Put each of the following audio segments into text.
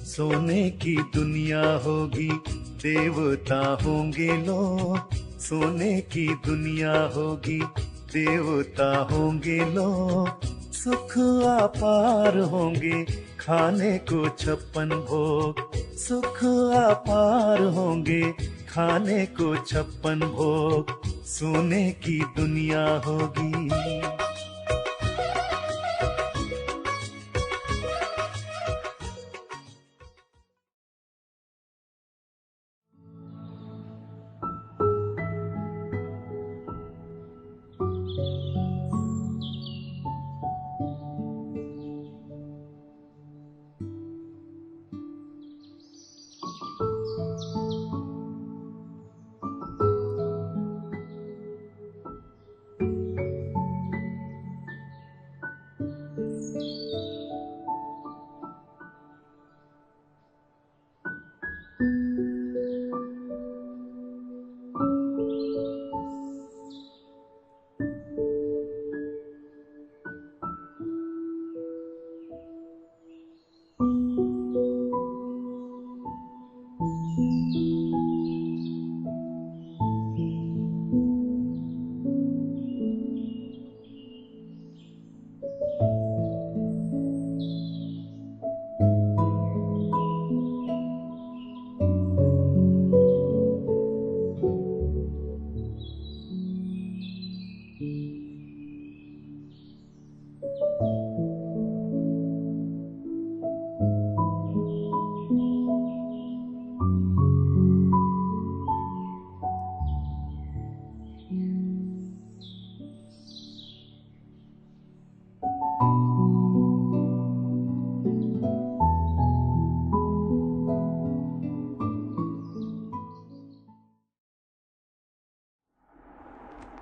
सोने की दुनिया होगी, देवता होंगे लोग। सोने की दुनिया होगी, देवता होंगे लोग। सुख अपार होंगे, खाने को 56 भोग। सुख अपार होंगे, खाने को 56 भोग। सोने की दुनिया होगी।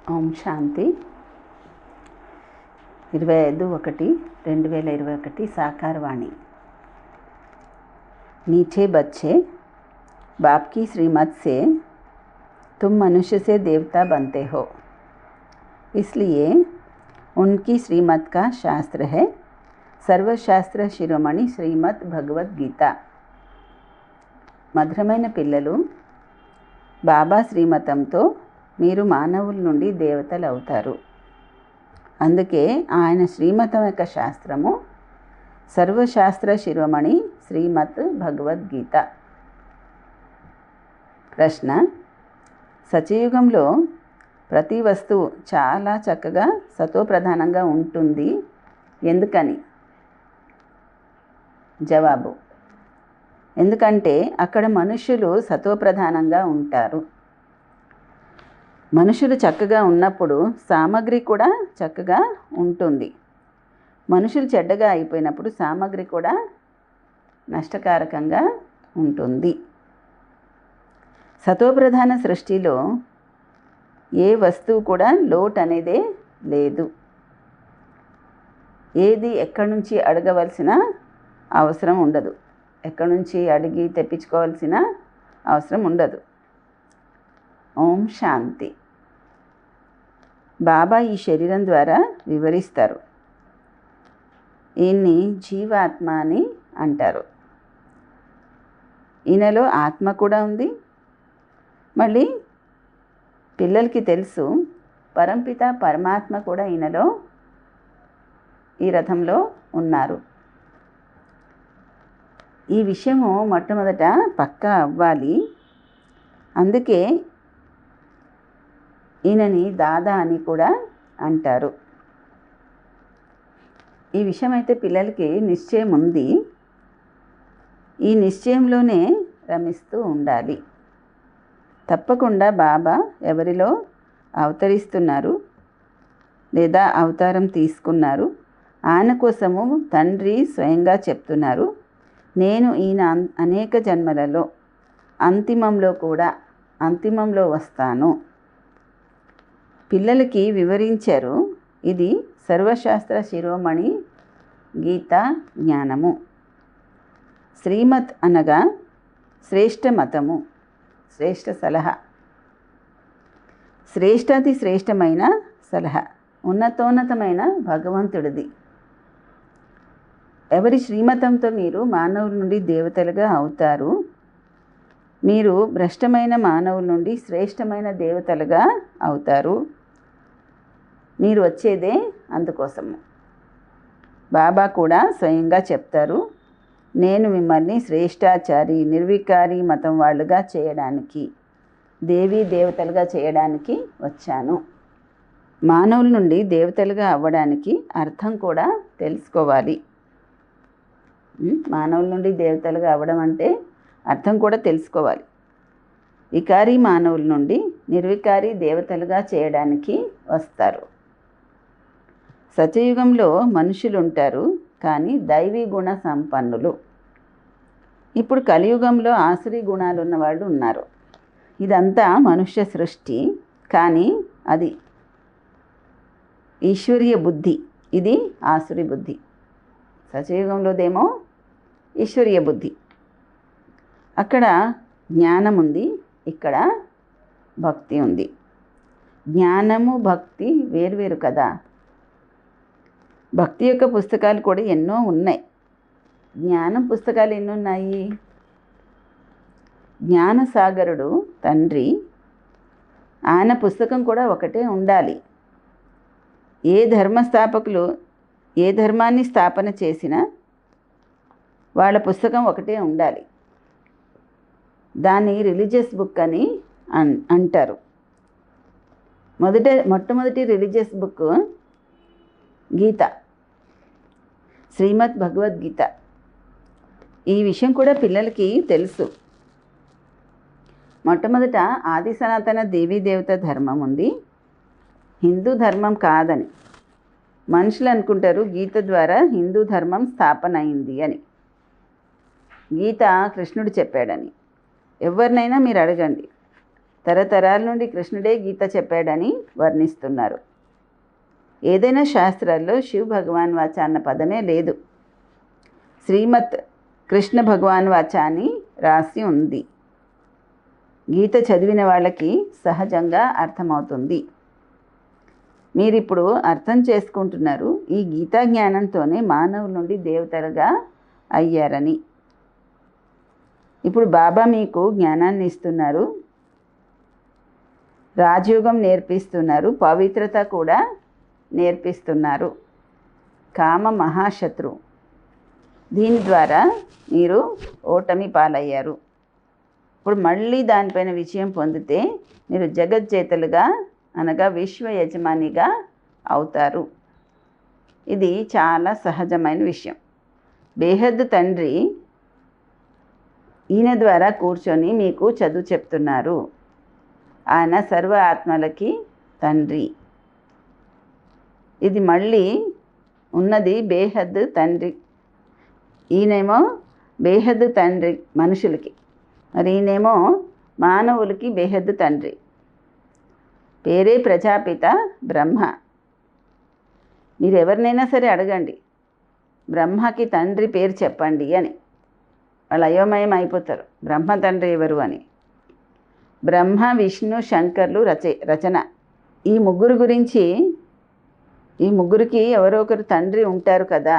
ఓం శాంతి. 25/1/2021 साकारवाणी। नीचे बच्चे, बाप की श्रीमत से तुम मनुष्य से देवता बनते हो, इसलिए उनकी श्रीमत का शास्त्र है सर्वशास्त्र शिरोमणि श्रीमद् भगवद गीता। మధురమైన పిల్లలు, బాబా శ్రీమతంతో మీరు మానవుల నుండి దేవతలు అవుతారు. అందుకే ఆయన శ్రీమతం యొక్క శాస్త్రము సర్వశాస్త్ర శిరోమణి శ్రీమద్ భగవద్గీత. ప్రశ్న: సత్యయుగంలో ప్రతి వస్తువు చాలా చక్కగా సతోప్రధానంగా ఉంటుంది, ఎందుకని? జవాబు: ఎందుకంటే అక్కడ మనుష్యులు సతోప్రధానంగా ఉంటారు. మనుషులు చక్కగా ఉన్నప్పుడు సామగ్రి కూడా చక్కగా ఉంటుంది. మనుషులు చెడ్డగా అయిపోయినప్పుడు సామగ్రి కూడా నష్టకారకంగా ఉంటుంది. సతోప్రధాన సృష్టిలో ఏ వస్తువు కూడా లోటు అనేదే లేదు. ఏది ఎక్కడి నుంచి అడగవలసిన అవసరం ఉండదు, ఎక్కడి నుంచి అడిగి తెప్పించుకోవాల్సిన అవసరం ఉండదు. ఓం శాంతి. బాబా ఈ శరీరం ద్వారా వివరిస్తారు. ఈయన్ని జీవాత్మ అని అంటారు. ఈయనలో ఆత్మ కూడా ఉంది. మళ్ళీ పిల్లలకి తెలుసు, పరంపిత పరమాత్మ కూడా ఈయనలో ఈ రథంలో ఉన్నారు. ఈ విషయము మొట్టమొదట పక్కా అవ్వాలి. అందుకే ఈయనని దాదా అని కూడా అంటారు. ఈ విషయం అయితే పిల్లలకి నిశ్చయం ఉంది. ఈ నిశ్చయంలోనే రమిస్తూ ఉండాలి. తప్పకుండా బాబా ఎవరిలో అవతరిస్తున్నారు లేదా అవతారం తీసుకున్నారు, ఆయన కోసము తండ్రి స్వయంగా చెప్తున్నారు, నేను ఈయన అనేక జన్మలలో అంతిమంలో వస్తాను. పిల్లలకి వివరించారు. ఇది సర్వశాస్త్ర శిరోమణి గీతా జ్ఞానము. శ్రీమత్ అనగా శ్రేష్ఠ మతము, శ్రేష్ఠ సలహా, శ్రేష్ఠాతి శ్రేష్టమైన సలహా, ఉన్నతోన్నతమైన భగవంతుడిది. ఎవరి శ్రీమతంతో మీరు మానవుల నుండి దేవతలుగా అవుతారు. మీరు భ్రష్టమైన మానవుల నుండి శ్రేష్టమైన దేవతలుగా అవుతారు. మీరు వచ్చేదే అందుకోసము. బాబా కూడా స్వయంగా చెప్తారు, నేను మిమ్మల్ని శ్రేష్టాచారి నిర్వికారి మతం వాళ్ళుగా చేయడానికి, దేవీ దేవతలుగా చేయడానికి వచ్చాను. మానవుల నుండి దేవతలుగా అవ్వడానికి అర్థం కూడా తెలుసుకోవాలి. మానవుల నుండి దేవతలుగా అవ్వడం అంటే అర్థం కూడా తెలుసుకోవాలి. వికారీ మానవుల నుండి నిర్వికారి దేవతలుగా చేయడానికి వస్తారు. సత్యయుగంలో మనుషులు ఉంటారు, కానీ దైవీ గుణ సంపన్నులు. ఇప్పుడు కలియుగంలో ఆసురీ గుణాలు ఉన్నవాళ్ళు ఉన్నారు. ఇదంతా మనుష్య సృష్టి, కానీ అది ఈశ్వరీయ బుద్ధి, ఇది ఆసురీ బుద్ధి. సత్యయుగంలోదేమో ఈశ్వరీయ బుద్ధి. అక్కడ జ్ఞానం ఉంది, ఇక్కడ భక్తి ఉంది. జ్ఞానము భక్తి వేరువేరు కదా. భక్తి యొక్క పుస్తకాలు కూడా ఎన్నో ఉన్నాయి. జ్ఞానం పుస్తకాలు ఎన్ని ఉన్నాయి? జ్ఞానసాగరుడు తండ్రి, ఆయన పుస్తకం కూడా ఒకటే ఉండాలి. ఏ ధర్మస్థాపకులు ఏ ధర్మాన్ని స్థాపన చేసినా వాళ్ళ పుస్తకం ఒకటే ఉండాలి. దాన్ని రిలీజియస్ బుక్ అని అంటారు. మొట్టమొదటి రిలీజియస్ బుక్ గీత, శ్రీమద్ భగవద్గీత. ఈ విషయం కూడా పిల్లలకి తెలుసు. మొట్టమొదట ఆది సనాతన దేవీ దేవత ధర్మం ఉంది, హిందూ ధర్మం కాదని. మనుషులు అనుకుంటారు గీత ద్వారా హిందూ ధర్మం స్థాపన అయింది అని. గీత కృష్ణుడు చెప్పాడని. ఎవరినైనా మీరు అడగండి, తరతరాల నుండి కృష్ణుడే గీత చెప్పాడని వర్ణిస్తున్నారు. ఏదైనా శాస్త్రాల్లో శివ్ భగవాన్ వాచ అన్న పదమే లేదు. శ్రీమత్ కృష్ణ భగవాన్ వాచ అని రాసి ఉంది. గీత చదివిన వాళ్ళకి సహజంగా అర్థమవుతుంది. మీరిప్పుడు అర్థం చేసుకుంటున్నారు, ఈ గీతా జ్ఞానంతోనే మానవుల నుండి దేవతలుగా అయ్యారని. ఇప్పుడు బాబా మీకు జ్ఞానాన్ని ఇస్తున్నారు, రాజయోగం నేర్పిస్తున్నారు, పవిత్రత కూడా నేర్పిస్తున్నారు. కామ మహాశత్రు, దీని ద్వారా మీరు ఓటమి పాలయ్యారు. ఇప్పుడు మళ్ళీ దానిపైన విజయం పొందితే మీరు జగజ్జేతలుగా అనగా విశ్వ యజమానిగా అవుతారు. ఇది చాలా సహజమైన విషయం. బేహద్దు తండ్రి ఈయన ద్వారా కూర్చొని మీకు చదువు చెప్తున్నారు. ఆయన సర్వ ఆత్మలకి తండ్రి. ఇది మళ్ళీ ఉన్నది బేహద్దు తండ్రి. ఈయనేమో బేహద్దు తండ్రి మనుషులకి, మరి ఈయనేమో మానవులకి బేహద్దు తండ్రి. పేరే ప్రజాపిత బ్రహ్మ. మీరు ఎవరినైనా సరే అడగండి, బ్రహ్మకి తండ్రి పేరు చెప్పండి అని. వాళ్ళు అయోమయం అయిపోతారు, బ్రహ్మ తండ్రి ఎవరు అని. బ్రహ్మ విష్ణు శంకర్లు రచన. ఈ ముగ్గురు గురించి, ఈ ముగ్గురికి ఎవరో ఒకరు తండ్రి ఉంటారు కదా.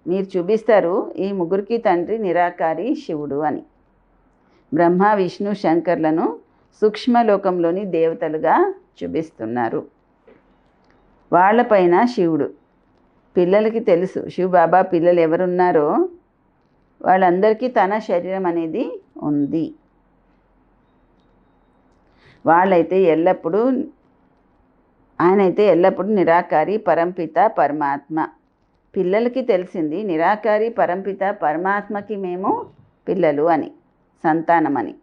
మీరు చూపిస్తారు ఈ ముగ్గురికి తండ్రి నిరాకారి శివుడు అని. బ్రహ్మ విష్ణు శంకర్లను సూక్ష్మలోకంలోని దేవతలుగా చూపిస్తున్నారు. వాళ్ళపైన శివుడు. పిల్లలకి తెలుసు శివబాబా పిల్లలు ఎవరున్నారో వాళ్ళందరికీ తన శరీరం అనేది ఉంది. వాళ్ళైతే ఎల్లప్పుడూ, ఆయనైతే ఎల్లప్పుడూ నిరాకారి పరంపిత పరమాత్మ. పిల్లలకి తెలిసింది నిరాకారి పరంపిత పరమాత్మకి మేము పిల్లలు అని, సంతానమని.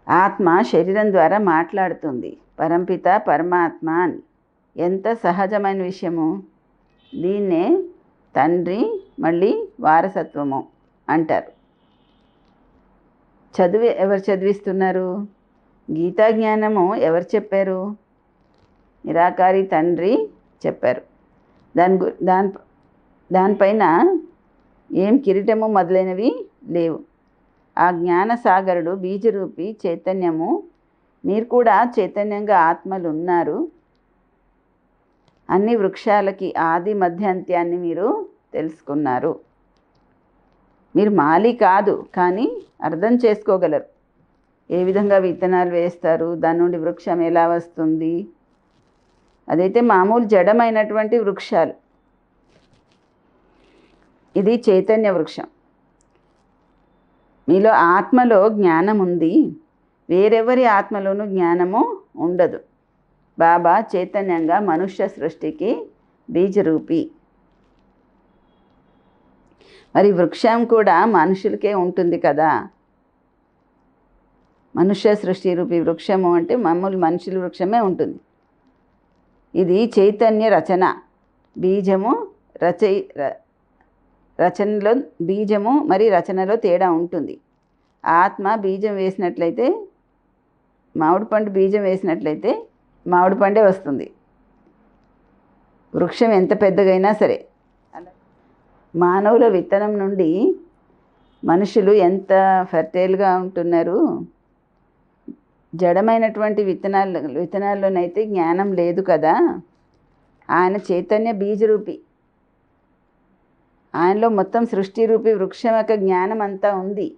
ఆత్మ శరీరం ద్వారా మాట్లాడుతుంది, పరంపిత పరమాత్మ అని. ఎంత సహజమైన విషయము. దీన్నే తండ్రి మళ్ళీ వారసత్వము అంటారు. ఎవరు చదివిస్తున్నారు? గీతా జ్ఞానము ఎవరు చెప్పారు? నిరాకారి తండ్రి చెప్పారు. దానిపైన ఏం కిరీటము మొదలైనవి లేవు. ఆ జ్ఞానసాగరుడు బీజరూపి చైతన్యము. మీరు కూడా చైతన్యంగా ఆత్మలు ఉన్నారు. అన్ని వృక్షాలకి ఆది మధ్య అంత్యాన్ని మీరు తెలుసుకున్నారు. మీరు మాలి కాదు, కానీ అర్థం చేసుకోగలరు. ఏ విధంగా విత్తనాలు వేస్తారు, దాని నుండి వృక్షం ఎలా వస్తుంది. అదైతే మామూలు జడమైనటువంటి వృక్షాలు. ఇది చైతన్య వృక్షం. మీలో ఆత్మలో జ్ఞానం ఉంది, వేరెవరి ఆత్మలోనూ జ్ఞానము ఉండదు. బాబా చైతన్యంగా మనుష్య సృష్టికి బీజరూపి. మరి వృక్షం కూడా మనుషులకే ఉంటుంది కదా. మనుష్య సృష్టి రూపి వృక్షము అంటే మామూలు మనుషుల వృక్షమే ఉంటుంది. ఇది చైతన్య రచన. బీజము రచనలో బీజము మరి రచనలో తేడా ఉంటుంది. ఆత్మ బీజం వేసినట్లయితే, మామిడి పండు బీజం వేసినట్లయితే మామిడి పండే వస్తుంది. వృక్షం ఎంత పెద్దగైనా సరే. మానవుల విత్తనం నుండి మనుషులు ఎంత ఫెర్టైల్గా ఉంటున్నారు. జడమైనటువంటి విత్తనాల్లోనైతే జ్ఞానం లేదు కదా. ఆయన చైతన్య బీజరూపి. ఆయనలో మొత్తం సృష్టి రూపి వృక్షం యొక్క జ్ఞానం అంతా ఉంది.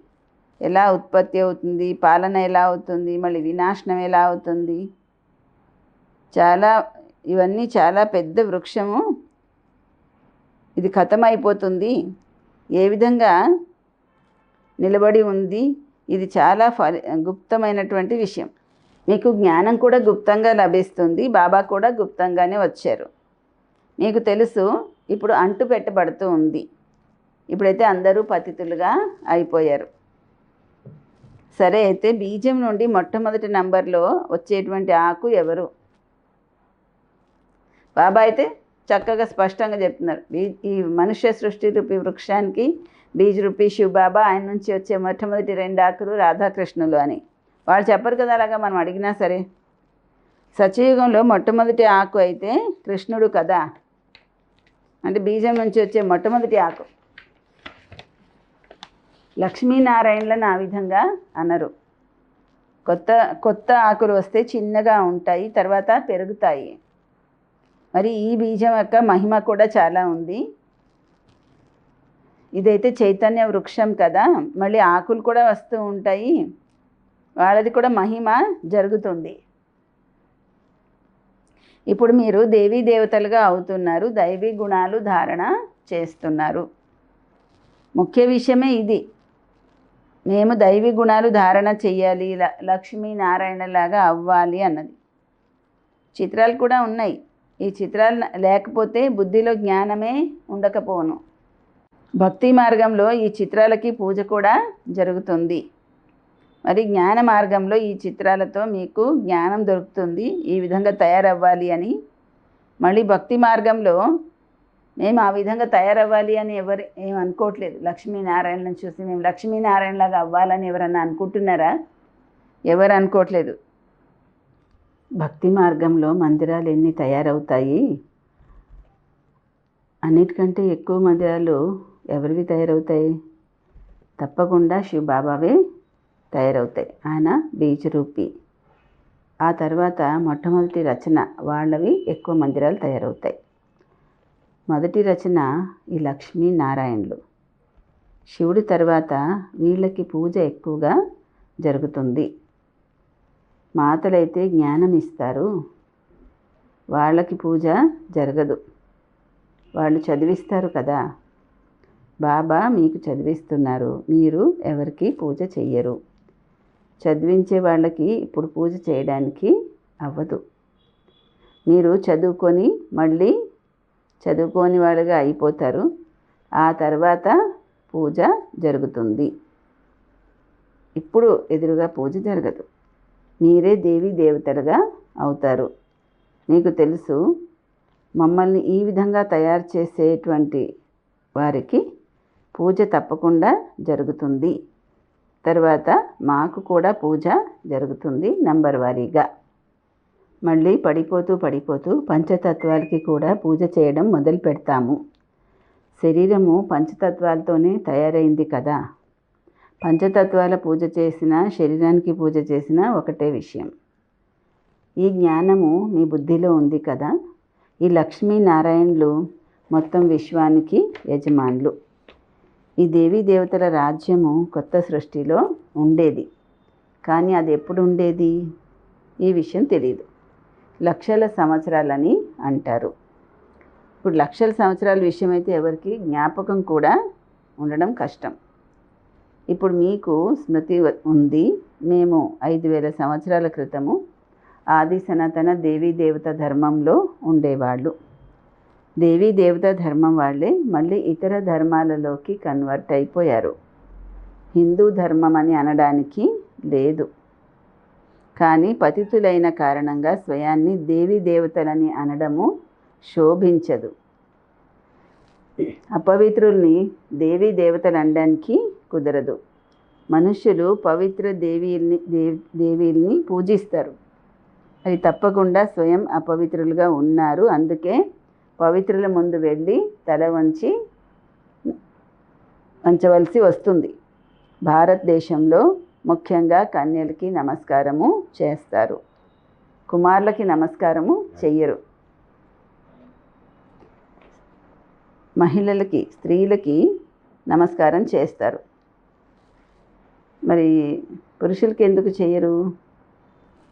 ఎలా ఉత్పత్తి అవుతుంది, పాలన ఎలా అవుతుంది, మళ్ళీ వినాశనం ఎలా అవుతుంది, ఇవన్నీ చాలా పెద్ద వృక్షము. ఇది ఖతమైపోతుంది, ఏ విధంగా నిలబడి ఉంది. ఇది చాలా గుప్తమైనటువంటి విషయం. మీకు జ్ఞానం కూడా గుప్తంగా లభిస్తుంది. బాబా కూడా గుప్తంగానే వచ్చారు. మీకు తెలుసు, ఇప్పుడు అంటు పెట్టబడుతూ ఉంది. ఇప్పుడైతే అందరూ పతితులుగా అయిపోయారు. సరే, అయితే బీజం నుండి మొట్టమొదటి నంబర్లో వచ్చేటువంటి ఆకు ఎవరు? బాబా అయితే చక్కగా స్పష్టంగా చెప్తున్నారు. ఈ మనుష్య సృష్టి రూపి వృక్షానికి బీజ్ రూపీ శివ్ బాబా, ఆయన నుంచి వచ్చే మొట్టమొదటి 2 ఆకులు రాధాకృష్ణులు అని. వాళ్ళు చెప్పరు కదా అలాగా, మనం అడిగినా సరే. సత్యయుగంలో మొట్టమొదటి ఆకు అయితే కృష్ణుడు కదా, అంటే బీజం నుంచి వచ్చే మొట్టమొదటి ఆకు. లక్ష్మీనారాయణలను ఆ విధంగా అనరు. కొత్త ఆకులు వస్తే చిన్నగా ఉంటాయి, తర్వాత పెరుగుతాయి. మరి ఈ బీజం యొక్క మహిమ కూడా చాలా ఉంది. ఇదైతే చైతన్య వృక్షం కదా, మళ్ళీ ఆకులు కూడా వస్తూ ఉంటాయి. వాళ్ళది కూడా మహిమ జరుగుతుంది. ఇప్పుడు మీరు దేవీ దేవతలుగా అవుతున్నారు, దైవీ గుణాలు ధారణ చేస్తున్నారు. ముఖ్య విషయమే ఇది. మేము దైవీ గుణాలు ధారణ చెయ్యాలి, లక్ష్మీనారాయణలాగా అవ్వాలి అన్నది. చిత్రాలు కూడా ఉన్నాయి. ఈ చిత్రాలు లేకపోతే బుద్ధిలో జ్ఞానమే ఉండకపోను. భక్తి మార్గంలో ఈ చిత్రాలకి పూజ కూడా జరుగుతుంది. మరి జ్ఞాన మార్గంలో ఈ చిత్రాలతో మీకు జ్ఞానం దొరుకుతుంది, ఈ విధంగా తయారవ్వాలి అని. మళ్ళీ భక్తి మార్గంలో మేము ఆ విధంగా తయారవ్వాలి అని ఎవరు ఏం అనుకోవట్లేదు. లక్ష్మీనారాయణను చూసి మేము లక్ష్మీనారాయణలాగా అవ్వాలని ఎవరన్నా అనుకుంటున్నారా? ఎవరు అనుకోవట్లేదు. భక్తి మార్గంలో మందిరాలు ఎన్ని తయారవుతాయి? అన్నిటికంటే ఎక్కువ మందిరాలు ఎవరివి తయారవుతాయి? తప్పకుండా శివ్ బాబావే తయారవుతాయి. ఆయన బీజరూపి. ఆ తర్వాత మొట్టమొదటి రచన వాళ్ళవి ఎక్కువ మందిరాలు తయారవుతాయి. మొదటి రచన ఈ లక్ష్మీనారాయణులు. శివుడి తర్వాత వీళ్ళకి పూజ ఎక్కువగా జరుగుతుంది. మాతలైతే జ్ఞానం ఇస్తారు, వాళ్ళకి పూజ జరగదు. వాళ్ళు చదివిస్తారు కదా. బాబా మీకు చదివిస్తున్నారు, మీరు ఎవరికి పూజ చెయ్యరు. చదివించే వాళ్ళకి ఇప్పుడు పూజ చేయడానికి అవ్వదు. మీరు చదువుకొని మళ్ళీ చదువుకోని వాళ్ళుగా అయిపోతారు. ఆ తర్వాత పూజ జరుగుతుంది. ఇప్పుడు ఎదురుగా పూజ జరగదు. మీరే దేవీ దేవతలుగా అవుతారు. మీకు తెలుసు, మమ్మల్ని ఈ విధంగా తయారు చేసేటువంటి వారికి పూజ తప్పకుండా జరుగుతుంది. తర్వాత మాకు కూడా పూజ జరుగుతుంది నంబర్ వారీగా. మళ్ళీ పడిపోతూ పంచతత్వాలకి కూడా పూజ చేయడం మొదలు పెడతాము. శరీరము పంచతత్వాలతోనే తయారైంది కదా. పంచతత్వాల పూజ చేసినా శరీరానికి పూజ చేసినా ఒకటే విషయం. ఈ జ్ఞానము మీ బుద్ధిలో ఉంది కదా. ఈ లక్ష్మీనారాయణులు మొత్తం విశ్వానికి యజమానులు. ఈ దేవీ దేవతల రాజ్యము కొత్త సృష్టిలో ఉండేది, కానీ అది ఎప్పుడు ఉండేది ఈ విషయం తెలియదు. లక్షల సంవత్సరాలని అంటారు. ఇప్పుడు లక్షల సంవత్సరాల విషయం అయితే ఎవరికి జ్ఞాపకం కూడా ఉండడం కష్టం. ఇప్పుడు మీకు స్మృతి ఉంది. మేము 5000 సంవత్సరాల క్రితము ఆది సనాతన దేవీ దేవత ధర్మంలో ఉండేవాళ్ళు. దేవీ దేవత ధర్మం వాళ్ళే మళ్ళీ ఇతర ధర్మాలలోకి కన్వర్ట్ అయిపోయారు. హిందూ ధర్మం అని అనడానికి లేదు, కానీ పతితులైన కారణంగా స్వయాన్ని దేవీ దేవతలని అనడము శోభించదు. అపవిత్రుల్ని దేవీ దేవతలు అనడానికి కుదరదు. మనుష్యులు పవిత్ర దేవీల్ని పూజిస్తారు. అది తప్పకుండా స్వయం అపవిత్రులుగా ఉన్నారు. అందుకే పవిత్రుల ముందు వెళ్ళి తల వంచవలసి వస్తుంది. భారతదేశంలో ముఖ్యంగా కన్యలకి నమస్కారము చేస్తారు, కుమారులకి నమస్కారము చెయ్యరు. మహిళలకి, స్త్రీలకి నమస్కారం చేస్తారు. మరి పురుషులకి ఎందుకు చెయ్యరు?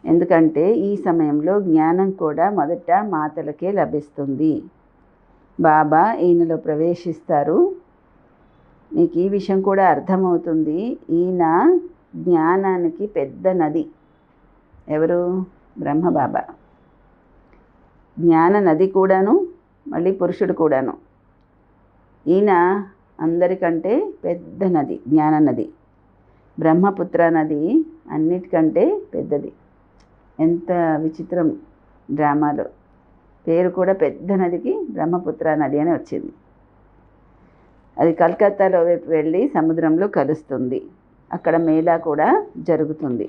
ఎందుకంటే ఈ సమయంలో జ్ఞానం కూడా మొదట మాతలకే లభిస్తుంది. బాబా ఈయనలో ప్రవేశిస్తారు. మీకు ఈ విషయం కూడా అర్థమవుతుంది. ఈయన జ్ఞానానికి పెద్ద నది. ఎవరు? బ్రహ్మబాబా. జ్ఞాన నది కూడాను, మళ్ళీ పురుషుడు కూడాను. ఈయన అందరికంటే పెద్ద నది, జ్ఞాన నది. బ్రహ్మపుత్ర నది అన్నిటికంటే పెద్దది. ఎంత విచిత్రం డ్రామాలో పేరు కూడా పెద్ద నదికి బ్రహ్మపుత్ర నది అని వచ్చింది. అది కలకత్తాలో వైపు వెళ్ళి సముద్రంలో కలుస్తుంది. అక్కడ మేళా కూడా జరుగుతుంది.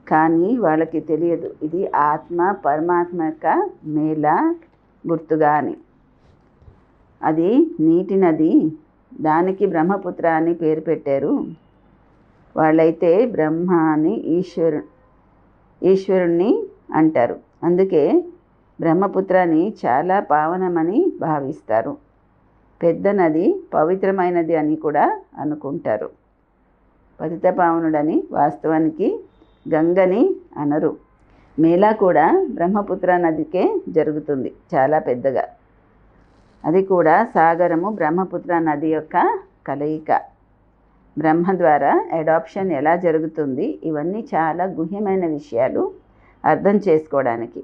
కానీ వాళ్ళకి తెలియదు ఇది ఆత్మ పరమాత్మ యొక్క మేళా గుర్తుగా అని. అది నీటి నది, దానికి బ్రహ్మపుత్ర అని పేరు పెట్టారు. వాళ్ళైతే బ్రహ్మ అని ఈశ్వరుణ్ణి అంటారు. అందుకే బ్రహ్మపుత్రాన్ని చాలా పావనమని భావిస్తారు. పెద్ద నది పవిత్రమైనది అని కూడా అనుకుంటారు. పతిత పావనుడని వాస్తవానికి గంగని అనరు. మేళా కూడా బ్రహ్మపుత్ర నదికే జరుగుతుంది, చాలా పెద్దగా. అది కూడా సాగరము బ్రహ్మపుత్ర నది యొక్క కలయిక. బ్రహ్మ ద్వారా అడాప్షన్ ఎలా జరుగుతుంది, ఇవన్నీ చాలా గుహ్యమైన విషయాలు అర్థం చేసుకోవడానికి.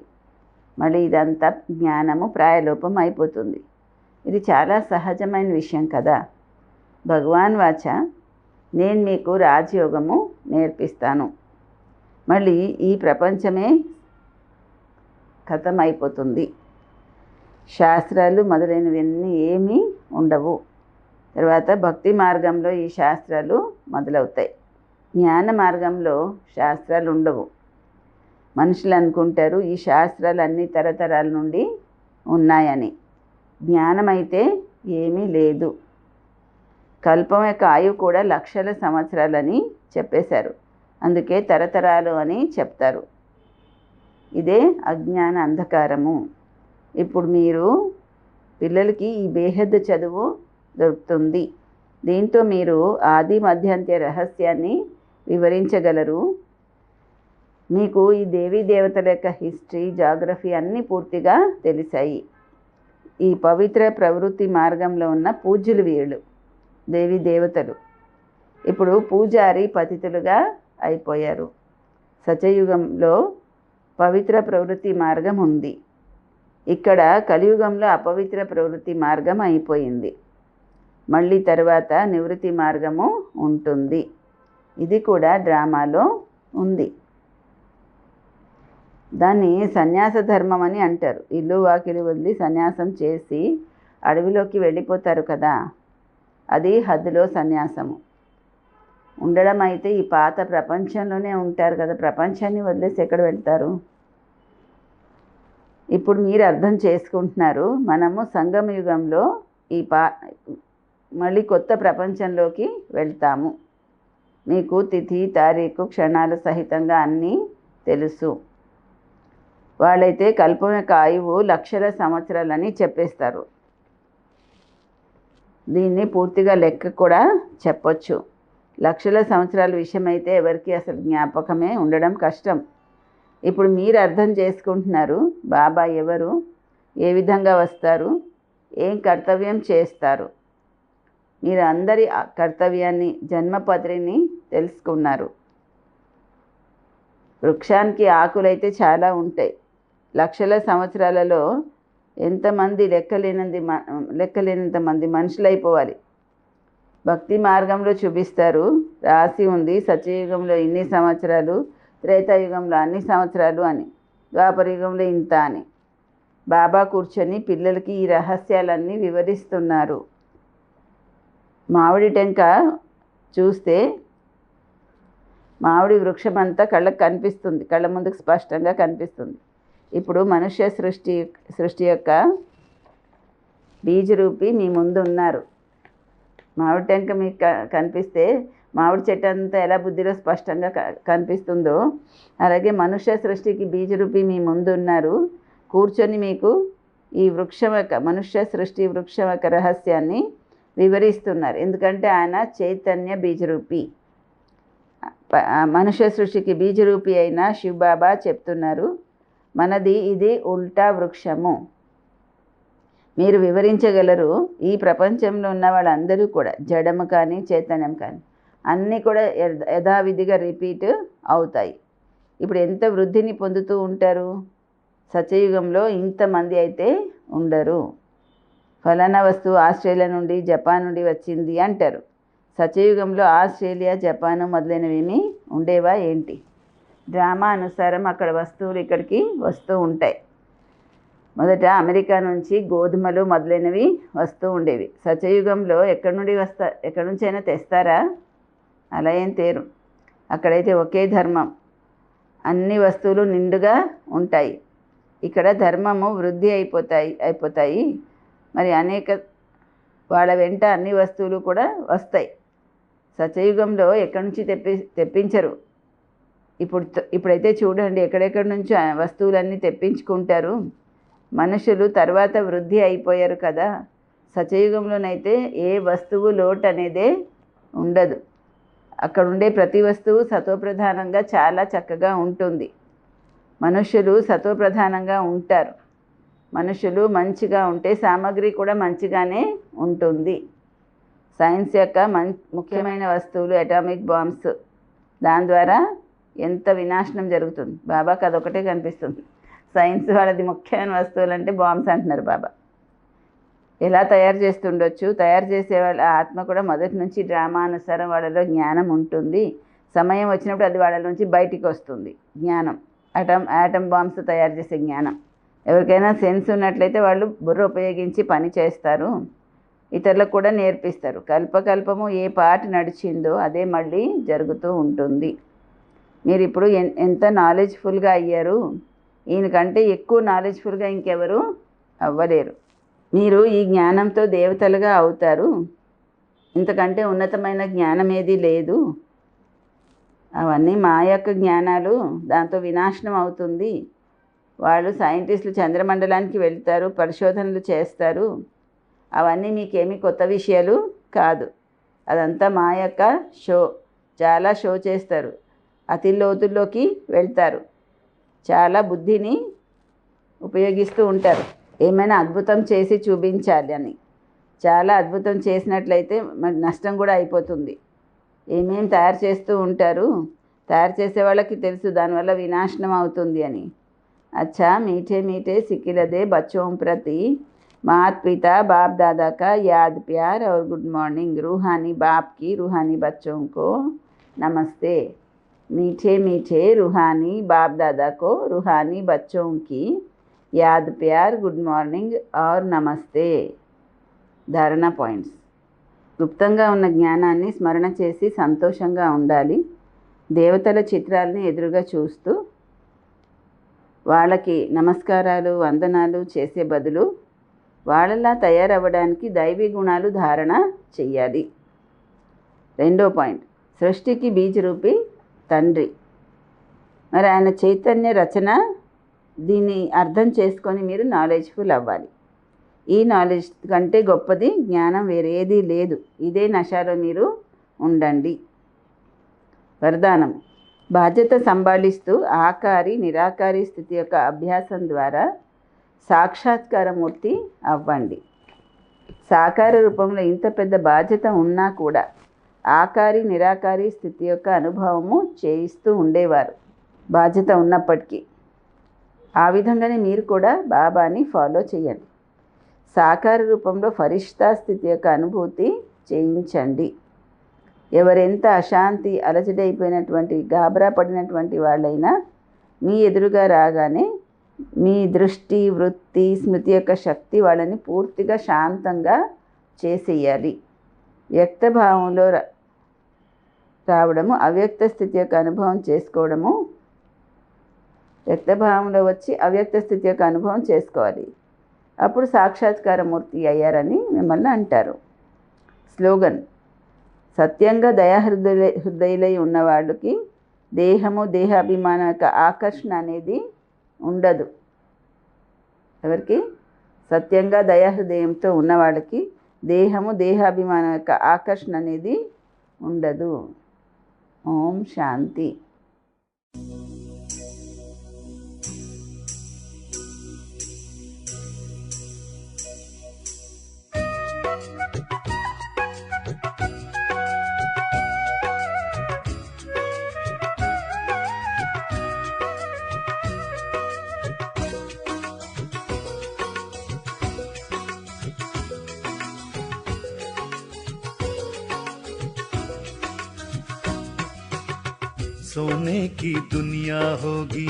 మళ్ళీ ఇదంతా జ్ఞానము ప్రాయలోపం అయిపోతుంది. ఇది చాలా సహజమైన విషయం కదా. భగవాన్ వాచ, నేను మీకు రాజయోగము నేర్పిస్తాను, మళ్ళీ ఈ ప్రపంచమే ఖతం అయిపోతుంది. శాస్త్రాలు మొదలైనవన్నీ ఏమీ ఉండవు. తర్వాత భక్తి మార్గంలో ఈ శాస్త్రాలు మొదలవుతాయి. జ్ఞాన మార్గంలో శాస్త్రాలు ఉండవు. మనుషులు అనుకుంటారు ఈ శాస్త్రాలు అన్ని తరతరాల నుండి ఉన్నాయని. జ్ఞానం అయితే ఏమీ లేదు. కల్పం యొక్క ఆయువు కూడా లక్షల సంవత్సరాలని చెప్పేశారు. అందుకే తరతరాలు అని చెప్తారు. ఇదే అజ్ఞాన అంధకారము. ఇప్పుడు మీరు పిల్లలకి ఈ బేహద్దు చదువు దొరుకుతుంది. దీంతో మీరు ఆది మధ్యాంత్య రహస్యాన్ని వివరించగలరు. మీకు ఈ దేవీ దేవతల యొక్క హిస్టరీ, జాగ్రఫీ అన్నీ పూర్తిగా తెలిసాయి. ఈ పవిత్ర ప్రవృత్తి మార్గంలో ఉన్న పూజ్యులు వీళ్ళు దేవీ దేవతలు. ఇప్పుడు పూజారి పతితులుగా అయిపోయారు. సత్యయుగంలో పవిత్ర ప్రవృత్తి మార్గం ఉంది. ఇక్కడ కలియుగంలో అపవిత్ర ప్రవృత్తి మార్గం అయిపోయింది. మళ్ళీ తర్వాత నివృత్తి మార్గము ఉంటుంది. ఇది కూడా డ్రామాలో ఉంది. దాన్ని సన్యాస ధర్మం అని అంటారు. ఇల్లు వాకిలి వదిలి సన్యాసం చేసి అడవిలోకి వెళ్ళిపోతారు కదా, అది హద్దులో సన్యాసము. ఉండడం అయితే ఈ పాత ప్రపంచంలోనే ఉంటారు కదా, ప్రపంచాన్ని వదిలేసి ఎక్కడ వెళ్తారు? ఇప్పుడు మీరు అర్థం చేసుకుంటున్నారు. మనము సంగమ యుగంలో మళ్ళీ కొత్త ప్రపంచంలోకి వెళ్తాము. మీకు తిథి, తారీఖు, క్షణాలు సహితంగా అన్నీ తెలుసు. వాళ్ళైతే కల్పం యొక్క ఆయువు లక్షల సంవత్సరాలని చెప్పేస్తారు. దీన్ని పూర్తిగా లెక్క కూడా చెప్పొచ్చు. లక్షల సంవత్సరాల విషయం అయితే ఎవరికి అసలు జ్ఞాపకమే ఉండడం కష్టం. ఇప్పుడు మీరు అర్థం చేసుకుంటున్నారు బాబా ఎవరు, ఏ విధంగా వస్తారు, ఏం కర్తవ్యం చేస్తారు. మీరు అందరి కర్తవ్యాన్ని, జన్మపత్రిని తెలుసుకున్నారు. వృక్షానికి ఆకులైతే చాలా ఉంటాయి. లక్షల సంవత్సరాలలో ఎంతమంది లెక్కలేనంత మంది మనుషులైపోవాలి. భక్తి మార్గంలో చూపిస్తారు, రాసి ఉంది సత్యయుగంలో ఇన్ని సంవత్సరాలు, త్రేతాయుగంలో అన్ని సంవత్సరాలు అని, ద్వాపరయుగంలో ఇంత అని. బాబా కూర్చొని పిల్లలకి ఈ రహస్యాలన్నీ వివరిస్తున్నారు. మామిడి టెంక చూస్తే మామిడి వృక్షం అంతా కళ్ళకు కనిపిస్తుంది, కళ్ళ ముందుకు స్పష్టంగా కనిపిస్తుంది. ఇప్పుడు మనుష్య సృష్టి యొక్క బీజరూపి మీ ముందు ఉన్నారు. మామిడి టెంక మీకు కనిపిస్తే మామిడి చెట్టు అంతా ఎలా బుద్ధిలో స్పష్టంగా కనిపిస్తుందో అలాగే మనుష్య సృష్టికి బీజరూపి మీ ముందు ఉన్నారు. కూర్చొని మీకు ఈ వృక్షం యొక్క మనుష్య సృష్టి వృక్షం యొక్క రహస్యాన్ని వివరిస్తున్నారు. ఎందుకంటే ఆయన చైతన్య బీజరూపి. మనుష్య సృష్టికి బీజరూపి అయిన శివబాబా చెప్తున్నారు, మనది ఇది ఉల్టా వృక్షము. మీరు వివరించగలరు. ఈ ప్రపంచంలో ఉన్న వాళ్ళందరూ కూడా జడము కానీ చైతన్యం కానీ అన్నీ కూడా యథావిధిగా రిపీట్ అవుతాయి. ఇప్పుడు ఎంత వృద్ధిని పొందుతూ ఉంటారు. సత్యయుగంలో ఇంతమంది అయితే ఉండరు. ఫలానా వస్తువు ఆస్ట్రేలియా నుండి జపాన్ నుండి వచ్చింది అంటారు. సత్యయుగంలో ఆస్ట్రేలియా జపాను మొదలైనవి ఉండేవా ఏంటి? డ్రామా అనుసారం అక్కడ వస్తువులు ఇక్కడికి వస్తూ ఉంటాయి. మొదట అమెరికా నుంచి గోధుమలు మొదలైనవి వస్తూ ఉండేవి. సత్యయుగంలో ఎక్కడి నుంచి అయినా తెస్తారా? అలా ఏం తేరు. అక్కడైతే ఒకే ధర్మం, అన్ని వస్తువులు నిండుగా ఉంటాయి. ఇక్కడ ధర్మము వృద్ధి అయిపోతాయి. మరి అనేక వాళ్ళ వెంట అన్ని వస్తువులు కూడా వస్తాయి. సత్యయుగంలో ఎక్కడి నుంచి తెప్పించరు. ఇప్పుడైతే చూడండి, ఎక్కడెక్కడి నుంచి వస్తువులన్నీ తెప్పించుకుంటారు. మనుషులు తర్వాత వృద్ధి అయిపోయారు కదా. సత్యయుగంలోనైతే ఏ వస్తువు లోటు అనేదే ఉండదు. అక్కడ ఉండే ప్రతి వస్తువు సతోప్రధానంగా చాలా చక్కగా ఉంటుంది. మనుషులు సతోప్రధానంగా ఉంటారు. మనుషులు మంచిగా ఉంటే సామాగ్రి కూడా మంచిగానే ఉంటుంది. సైన్స్ యొక్క ముఖ్యమైన వస్తువులు అటామిక్ బాంబ్స్, దాని ద్వారా ఎంత వినాశనం జరుగుతుంది. బాబాకి అదొకటే కనిపిస్తుంది. సైన్స్ వాళ్ళది ముఖ్యమైన వస్తువులు అంటే బాంబ్స్ అంటున్నారు బాబా. ఎలా తయారు చేస్తుండొచ్చు? తయారు చేసే వాళ్ళ ఆత్మ కూడా మొదటి నుంచి డ్రామా అనుసారం వాళ్ళలో జ్ఞానం ఉంటుంది. సమయం వచ్చినప్పుడు అది వాళ్ళ నుంచి బయటికి వస్తుంది. జ్ఞానం, ఆటం బాంబ్స్ తయారు చేసే జ్ఞానం. ఎవరికైనా సెన్స్ ఉన్నట్లయితే వాళ్ళు బుర్ర ఉపయోగించి పని చేస్తారు, ఇతరులకు కూడా నేర్పిస్తారు. కల్పకల్పము ఏ పాట నడిచిందో అదే మళ్ళీ జరుగుతూ ఉంటుంది. మీరు ఇప్పుడు ఎంత నాలెడ్జ్ఫుల్గా అయ్యారు. ఈయనకంటే ఎక్కువ నాలెడ్జ్ఫుల్గా ఇంకెవరు అవ్వలేరు. మీరు ఈ జ్ఞానంతో దేవతలుగా అవుతారు. ఇంతకంటే ఉన్నతమైన జ్ఞానం ఏది లేదు. అవన్నీ మా యొక్క జ్ఞానాలు, దాంతో వినాశనం అవుతుంది. వాళ్ళు సైంటిస్టులు చంద్రమండలానికి వెళ్తారు, పరిశోధనలు చేస్తారు. అవన్నీ మీకేమీ కొత్త విషయాలు కాదు. అదంతా మా యొక్క షో. చాలా షో చేస్తారు, అతి లోతుల్లోకి వెళ్తారు, చాలా బుద్ధిని ఉపయోగిస్తూ ఉంటారు. ఏమైనా అద్భుతం చేసి చూపించాలి అని. చాలా అద్భుతం చేసినట్లయితే మరి నష్టం కూడా అయిపోతుంది. ఏమేమి తయారు చేస్తూ ఉంటారు. తయారు చేసే వాళ్ళకి తెలుసు దానివల్ల వినాశనం అవుతుంది అని. अच्छा मीठे मीठे सिकिलदे बच्चों प्रति मात पिता बाप दादा का याद प्यार और गुड मॉर्निंग. रूहानी बाप की रूहानी बच्चों को नमस्ते. मीठे मीठे रूहानी बाप दादा को रूहानी बच्चों की याद प्यार गुड मॉर्निंग और नमस्ते. ధారణ పాయింట్స్. గుప్తంగా ఉన్న జ్ఞానాన్ని స్మరణ చేసి సంతోషంగా ఉండాలి. దేవతల చిత్రాలని ఎదురుగా చూస్తూ వాళ్ళకి నమస్కారాలు వందనాలు చేసే బదులు వాళ్ళలా తయారవ్వడానికి దైవీ గుణాలు ధారణ చెయ్యాలి. 2వ పాయింట్, సృష్టికి బీజరూపి తండ్రి. మరి ఆయన చైతన్య రచన దీన్ని అర్థం చేసుకొని మీరు నాలెడ్జ్ఫుల్ అవ్వాలి. ఈ నాలెడ్జ్ కంటే గొప్పది జ్ఞానం వేరేది లేదు. ఇదే నశాలో మీరు ఉండండి. వరదానం: బాధ్యత సంభాళిస్తూ ఆకారి నిరాకారి స్థితి యొక్క అభ్యాసం ద్వారా సాక్షాత్కారమూర్తి అవ్వండి. సాకార రూపంలో ఇంత పెద్ద బాధ్యత ఉన్నా కూడా ఆకారి నిరాకారి స్థితి యొక్క అనుభవము చేయిస్తూ ఉండేవారు బాధ్యత ఉన్నప్పటికీ. ఆ విధంగానే మీరు కూడా బాబాని ఫాలో చేయండి. సాకార రూపంలో ఫరిష్తా స్థితి యొక్క అనుభూతి చేయించండి. ఎవరెంత అశాంతి అలజడైపోయినటువంటి గాబరా పడినటువంటి వాళ్ళైనా మీ ఎదురుగా రాగానే మీ దృష్టి వృత్తి స్మృతి యొక్క శక్తి వాళ్ళని పూర్తిగా శాంతంగా చేసేయాలి. వ్యక్త భావంలో రావడము, అవ్యక్త స్థితి యొక్క అనుభవం చేసుకోవడము, వ్యక్త భావంలో వచ్చి అవ్యక్త స్థితి యొక్క అనుభవం చేసుకోవాలి. అప్పుడు సాక్షాత్కారమూర్తి అయ్యారని మిమ్మల్ని అంటారు. స్లోగన్: సత్యంగా దయాహృదయులై ఉన్న వాళ్ళకి దేహము దేహాభిమానం యొక్క ఆకర్షణ అనేది ఉండదు. ఎవరికి? సత్యంగా దయాహృదయంతో ఉన్నవాళ్ళకి దేహము దేహాభిమానం యొక్క ఆకర్షణ అనేది ఉండదు. ఓం శాంతి. सोने की दुनिया होगी,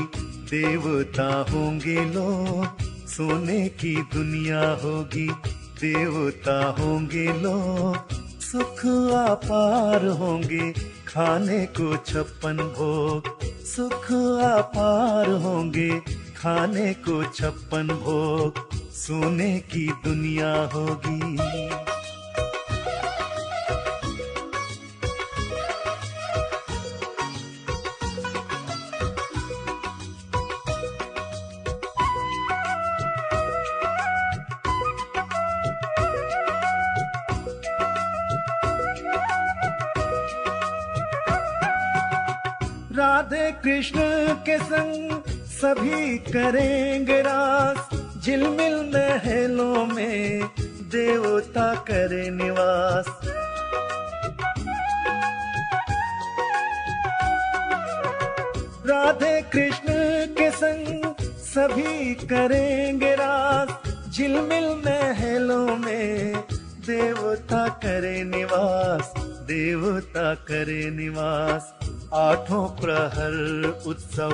देवता होंगे लोग। सोने की दुनिया होगी, देवता होंगे लोग। सुख अपार होंगे, खाने को 56 भोग। सुख अपार होंगे, खाने को 56 भोग। सोने की दुनिया होगी। राधे कृष्ण के संग सभी करेंगे रास। झिलमिल महलों में देवता करे निवास। राधे कृष्ण के संग सभी करेंगे रास। झिलमिल महलों में देवता करे निवास। देवता करे निवास। आठों प्रहर उत्सव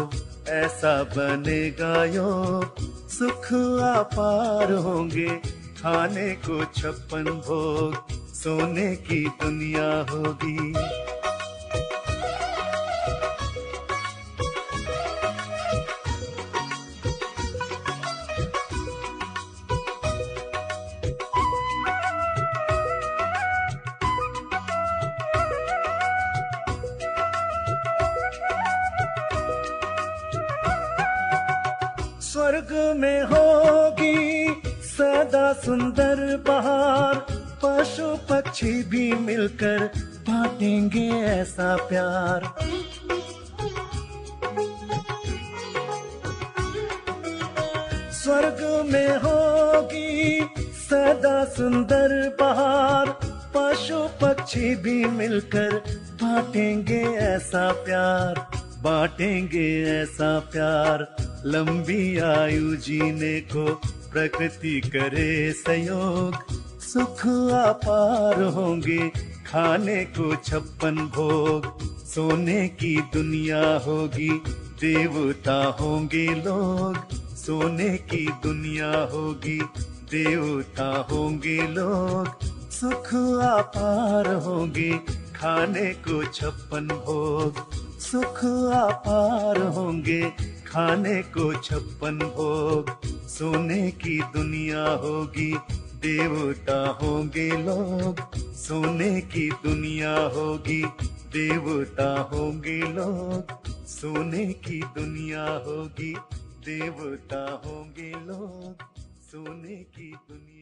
ऐसा बनेगा योग। सुख अपार होंगे, खाने को 56 भोग। सोने की दुनिया होगी। स्वर्ग में होगी सदा सुंदर बहार। पशु पक्षी भी मिलकर बांटेंगे ऐसा प्यार। स्वर्ग में होगी सदा सुंदर बहार। पशु पक्षी भी मिलकर बांटेंगे ऐसा प्यार। बांटेंगे ऐसा प्यार। लंबी आयु जीने को प्रकृति करे सहयोग। सुख अपार होंगे, खाने को 56 भोग। सोने की दुनिया होगी, देवता होंगे लोग। सोने की दुनिया होगी, देवता होंगे लोग। सुख अपार होंगे, खाने को 56 भोग। सुख अपार होंगे, खाने को 56 भोग। सोने की दुनिया होगी, देवता होंगे लोग। सोने की दुनिया होगी, देवता होंगे लोग। सोने की दुनिया होगी, देवता होंगे लोग सोने की दुनिया।